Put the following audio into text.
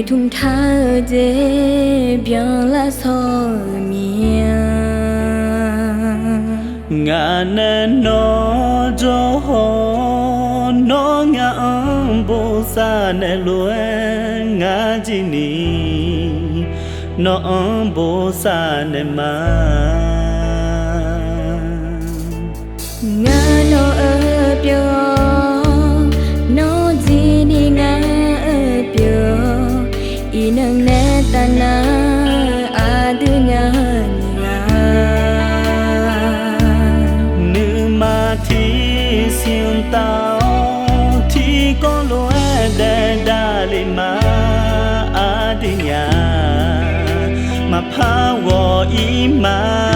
thung tha dễ biang la so mía ngã nên nó cho họ nó ngã bố xa nè lúa ngã chỉ ni nó bố xa nè mà ngã nó ở biang nó chỉ ni ngã ở biang inang nè ta na adu ngã thì xiên tao thì có lối để đa lên mà đi nhà mà phá vô ý mà